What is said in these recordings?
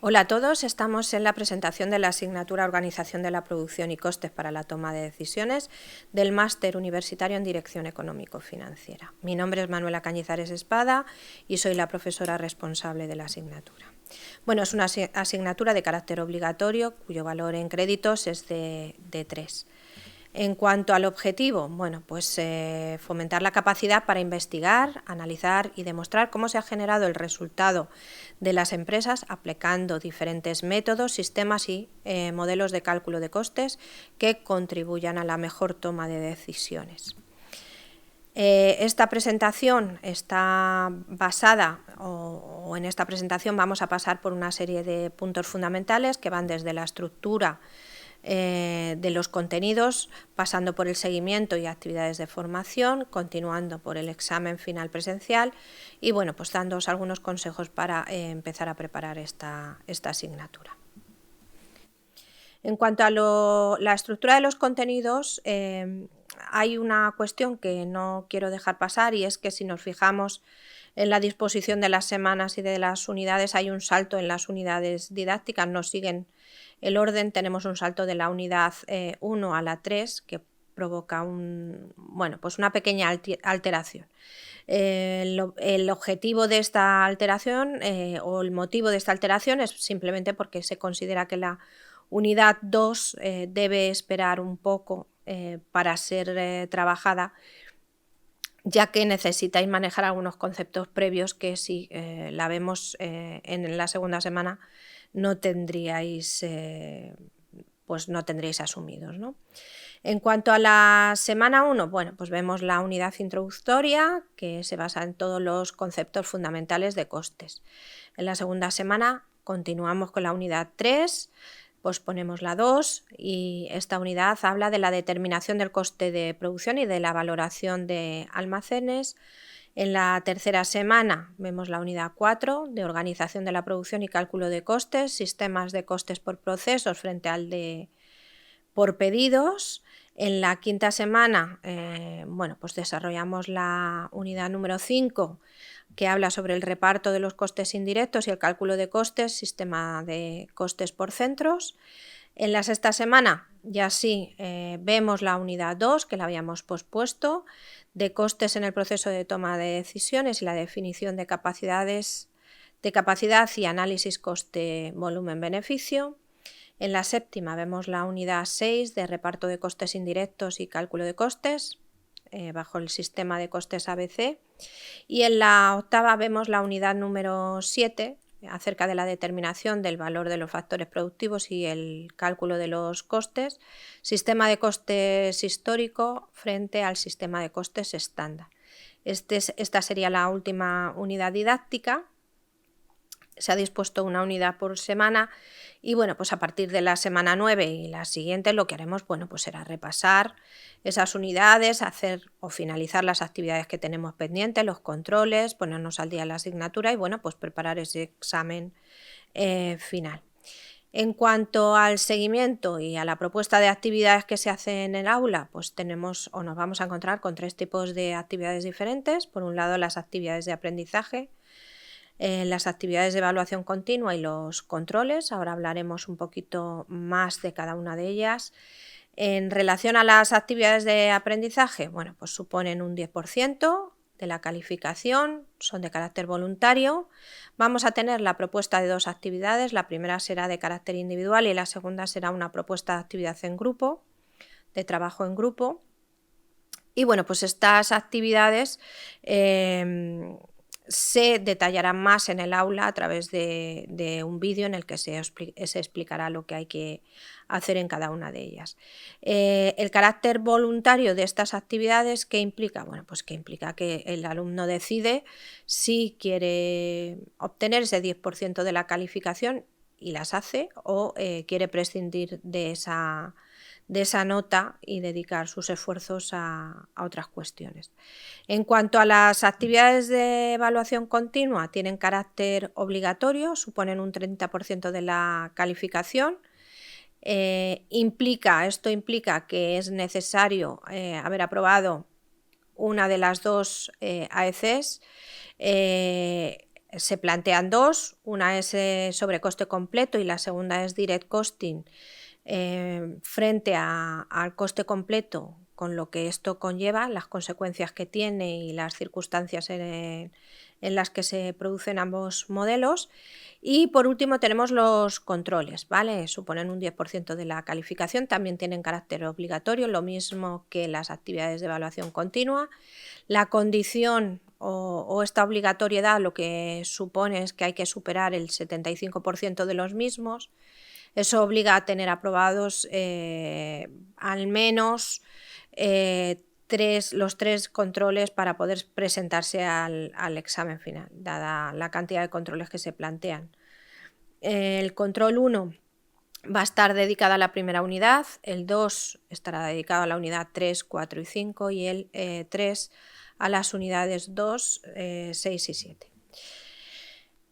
Hola a todos, estamos en la presentación de la asignatura Organización de la Producción y Costes para la Toma de Decisiones del Máster Universitario en Dirección Económico-Financiera. Mi nombre es Manuela Cañizares Espada y soy la profesora responsable de la asignatura. Bueno, es una asignatura de carácter obligatorio cuyo valor en créditos es de 3. En cuanto al objetivo, bueno, pues fomentar la capacidad para investigar, analizar y demostrar cómo se ha generado el resultado de las empresas aplicando diferentes métodos, sistemas y modelos de cálculo de costes que contribuyan a la mejor toma de decisiones. Esta presentación está basada, o en esta presentación vamos a pasar por una serie de puntos fundamentales que van desde la estructura de los contenidos, pasando por el seguimiento y actividades de formación, continuando por el examen final presencial y bueno, pues dándoos algunos consejos para empezar a preparar esta asignatura. En cuanto a la estructura de los contenidos, hay una cuestión que no quiero dejar pasar y es que si nos fijamos en la disposición de las semanas y de las unidades, hay un salto en las unidades didácticas, no siguen el orden, tenemos un salto de la unidad 1 a la 3 que provoca pues una pequeña alteración. El objetivo de esta alteración o el motivo de esta alteración es simplemente porque se considera que la unidad 2 debe esperar un poco para ser trabajada, ya que necesitáis manejar algunos conceptos previos que si la vemos en la segunda semana no tendríais asumidos, ¿no? En cuanto a la semana 1, bueno, pues vemos la unidad introductoria que se basa en todos los conceptos fundamentales de costes. En la segunda semana continuamos con la unidad 3, pues ponemos la 2 y esta unidad habla de la determinación del coste de producción y de la valoración de almacenes. En la tercera semana vemos la unidad 4 de organización de la producción y cálculo de costes, sistemas de costes por procesos frente al de por pedidos. En la quinta semana pues desarrollamos la unidad número 5 que habla sobre el reparto de los costes indirectos y el cálculo de costes, sistema de costes por centros. En la sexta semana ya sí vemos la unidad 2, que la habíamos pospuesto, de costes en el proceso de toma de decisiones y la definición de capacidad y análisis coste-volumen-beneficio. En la séptima vemos la unidad 6 de reparto de costes indirectos y cálculo de costes bajo el sistema de costes ABC. Y en la octava vemos la unidad número 7 acerca de la determinación del valor de los factores productivos y el cálculo de los costes, sistema de costes histórico frente al sistema de costes estándar. Esta sería la última unidad didáctica. Se ha dispuesto una unidad por semana y bueno, pues a partir de la semana 9 y la siguiente lo que haremos pues será repasar esas unidades, hacer o finalizar las actividades que tenemos pendientes, los controles, ponernos al día en la asignatura y bueno, pues preparar ese examen final. En cuanto al seguimiento y a la propuesta de actividades que se hacen en el aula, pues tenemos o nos vamos a encontrar con 3 tipos de actividades diferentes. Por un lado, las actividades de aprendizaje, las actividades de evaluación continua y los controles. Ahora hablaremos un poquito más de cada una de ellas. En relación a las actividades de aprendizaje, bueno, pues suponen un 10% de la calificación, son de carácter voluntario. Vamos a tener la propuesta de 2 actividades, la primera será de carácter individual y la segunda será una propuesta de actividad en grupo, de trabajo en grupo. Y bueno, pues estas actividades se detallarán más en el aula a través de un vídeo en el que se explicará lo que hay que hacer en cada una de ellas. El carácter voluntario de estas actividades, ¿qué implica? Bueno, pues que implica que el alumno decide si quiere obtener ese 10% de la calificación y las hace o quiere prescindir de esa nota y dedicar sus esfuerzos a otras cuestiones. En cuanto a las actividades de evaluación continua, tienen carácter obligatorio, suponen un 30% de la calificación. Esto implica que es necesario haber aprobado una de las 2 AECs. se plantean dos, una es sobrecoste completo y la segunda es direct costing frente al coste completo, con lo que esto conlleva, las consecuencias que tiene y las circunstancias en las que se producen ambos modelos. Y por último tenemos los controles, ¿vale? Suponen un 10% de la calificación, también tienen carácter obligatorio, lo mismo que las actividades de evaluación continua. La condición o esta obligatoriedad lo que supone es que hay que superar el 75% de los mismos. Eso obliga a tener aprobados al menos los 3 controles para poder presentarse al examen final, dada la cantidad de controles que se plantean. El control 1 va a estar dedicado a la primera unidad, el 2 estará dedicado a la unidad 3, 4 y 5 y el 3 a las unidades 2, 6 y 7.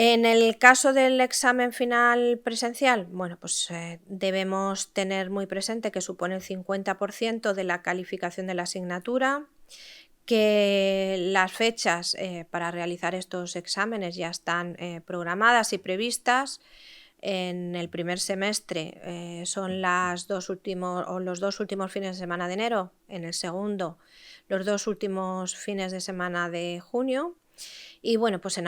En el caso del examen final presencial, bueno, pues debemos tener muy presente que supone el 50% de la calificación de la asignatura, que las fechas para realizar estos exámenes ya están programadas y previstas. En el primer semestre son los dos últimos fines de semana de enero, en el segundo los 2 últimos fines de semana de junio. Y bueno, pues en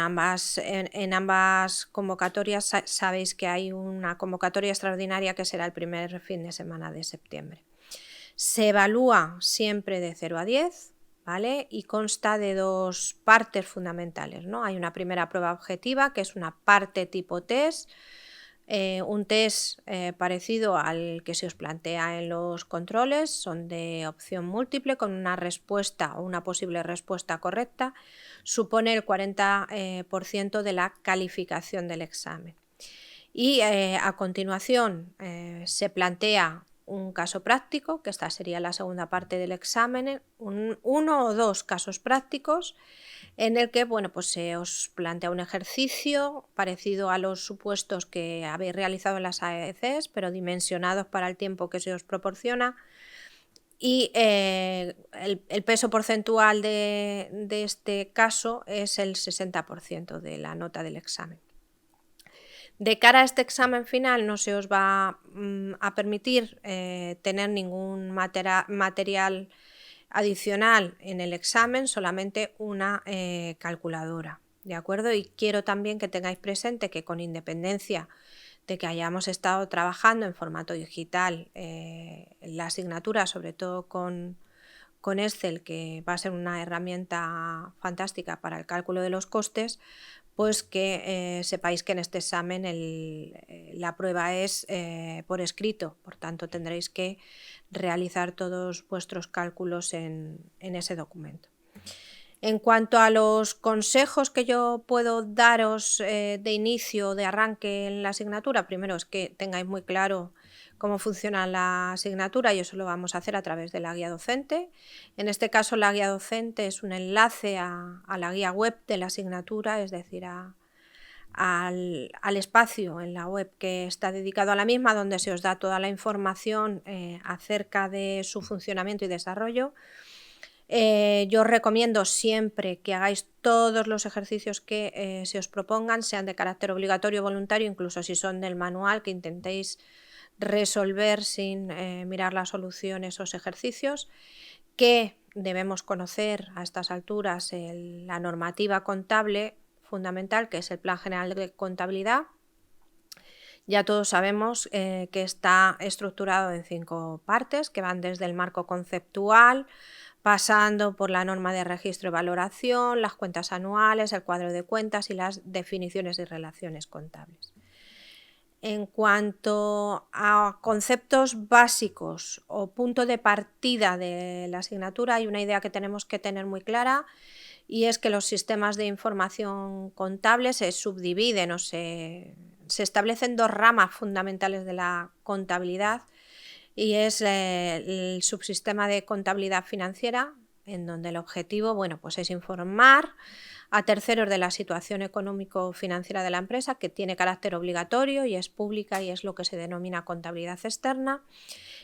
ambas convocatorias sabéis que hay una convocatoria extraordinaria que será el primer fin de semana de septiembre. Se evalúa siempre de 0 a 10, ¿vale? Y consta de 2 partes fundamentales, ¿no? Hay una primera prueba objetiva, que es una parte tipo test, un test parecido al que se os plantea en los controles, son de opción múltiple con una respuesta o una posible respuesta correcta, supone el 40% de la calificación del examen. Y a continuación se plantea un caso práctico, que esta sería la segunda parte del examen, uno o dos casos prácticos en el que bueno, pues se os plantea un ejercicio parecido a los supuestos que habéis realizado en las AECs, pero dimensionados para el tiempo que se os proporciona. Y el peso porcentual de este caso es el 60% de la nota del examen. De cara a este examen final no se os va a permitir tener ningún material adicional en el examen, solamente una calculadora, ¿de acuerdo? Y quiero también que tengáis presente que con independencia de que hayamos estado trabajando en formato digital la asignatura, sobre todo con Excel, que va a ser una herramienta fantástica para el cálculo de los costes, pues que sepáis que en este examen la prueba es por escrito, por tanto tendréis que realizar todos vuestros cálculos en ese documento. En cuanto a los consejos que yo puedo daros de inicio, de arranque en la asignatura, primero es que tengáis muy claro cómo funciona la asignatura y eso lo vamos a hacer a través de la guía docente. En este caso la guía docente es un enlace a la guía web de la asignatura, es decir, al espacio en la web que está dedicado a la misma, donde se os da toda la información acerca de su funcionamiento y desarrollo. Yo os recomiendo siempre que hagáis todos los ejercicios que se os propongan, sean de carácter obligatorio o voluntario, incluso si son del manual, que intentéis resolver sin mirar la solución esos ejercicios, que debemos conocer a estas alturas la normativa contable fundamental, que es el Plan General de Contabilidad. Ya todos sabemos que está estructurado en 5 partes, que van desde el marco conceptual, pasando por la norma de registro y valoración, las cuentas anuales, el cuadro de cuentas y las definiciones y relaciones contables. En cuanto a conceptos básicos o punto de partida de la asignatura, hay una idea que tenemos que tener muy clara y es que los sistemas de información contable se subdividen o se establecen 2 ramas fundamentales de la contabilidad y es el subsistema de contabilidad financiera, en donde el objetivo pues es informar a terceros de la situación económico-financiera de la empresa, que tiene carácter obligatorio y es pública y es lo que se denomina contabilidad externa.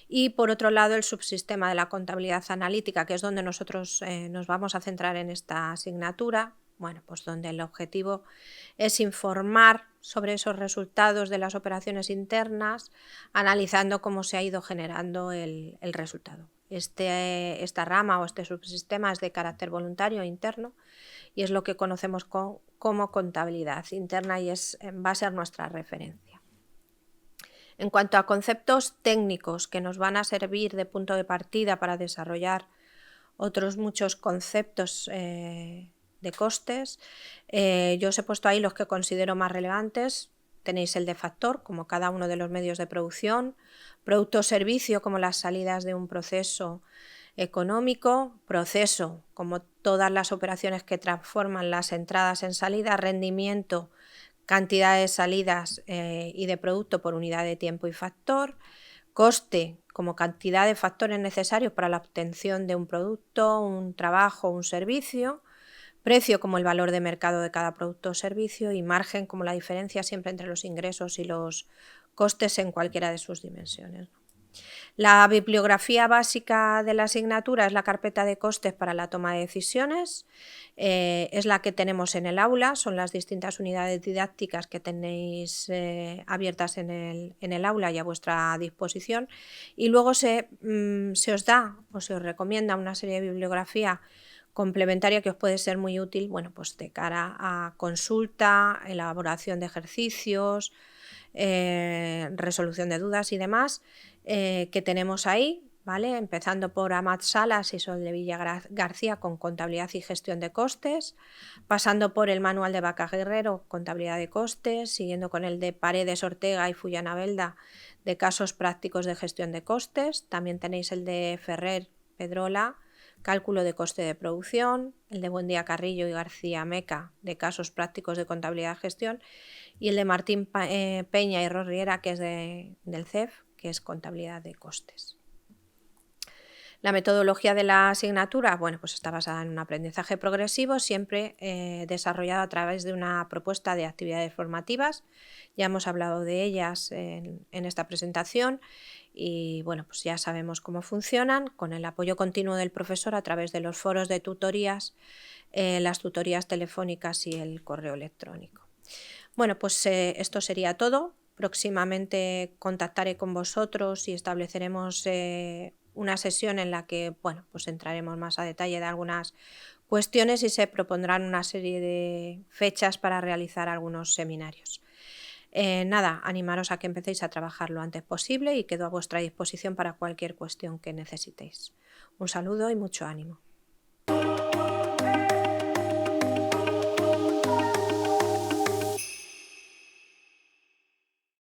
Y por otro lado el subsistema de la contabilidad analítica, que es donde nosotros nos vamos a centrar en esta asignatura, bueno, pues donde el objetivo es informar sobre esos resultados de las operaciones internas, analizando cómo se ha ido generando el resultado. Esta rama o este subsistema es de carácter voluntario e interno y es lo que conocemos como contabilidad interna y va a ser nuestra referencia. En cuanto a conceptos técnicos que nos van a servir de punto de partida para desarrollar otros muchos conceptos de costes, yo os he puesto ahí los que considero más relevantes. Tenéis el de factor, como cada uno de los medios de producción, producto o servicio, como las salidas de un proceso económico, proceso, como todas las operaciones que transforman las entradas en salidas, rendimiento, cantidad de salidas y de producto por unidad de tiempo y factor, coste como cantidad de factores necesarios para la obtención de un producto, un trabajo, un servicio, precio como el valor de mercado de cada producto o servicio y margen como la diferencia siempre entre los ingresos y los costes en cualquiera de sus dimensiones. La bibliografía básica de la asignatura es la carpeta de costes para la toma de decisiones, es la que tenemos en el aula, son las distintas unidades didácticas que tenéis abiertas en el aula y a vuestra disposición, y luego se os da o se os recomienda una serie de bibliografía complementaria que os puede ser muy útil, bueno, pues de cara a consulta, elaboración de ejercicios, resolución de dudas y demás, que tenemos ahí, ¿vale? Empezando por Amat Salas y Soldevilla García con contabilidad y gestión de costes, pasando por el manual de Vaca Guerrero, contabilidad de costes, siguiendo con el de Paredes Ortega y Fullana Belda de casos prácticos de gestión de costes. También tenéis el de Ferrer Pedrola, cálculo de coste de producción, el de Buendía Carrillo y García Meca de casos prácticos de contabilidad y gestión, y el de Martín Peña y Rosriera, que es del CEF, que es contabilidad de costes. La metodología de la asignatura, bueno, pues está basada en un aprendizaje progresivo, siempre desarrollado a través de una propuesta de actividades formativas. Ya hemos hablado de ellas en esta presentación y bueno, pues ya sabemos cómo funcionan, con el apoyo continuo del profesor a través de los foros de tutorías, las tutorías telefónicas y el correo electrónico. Bueno, pues esto sería todo. Próximamente contactaré con vosotros y estableceremos una sesión en la que, bueno, pues entraremos más a detalle de algunas cuestiones y se propondrán una serie de fechas para realizar algunos seminarios. Nada, animaros a que empecéis a trabajar lo antes posible y quedo a vuestra disposición para cualquier cuestión que necesitéis. Un saludo y mucho ánimo.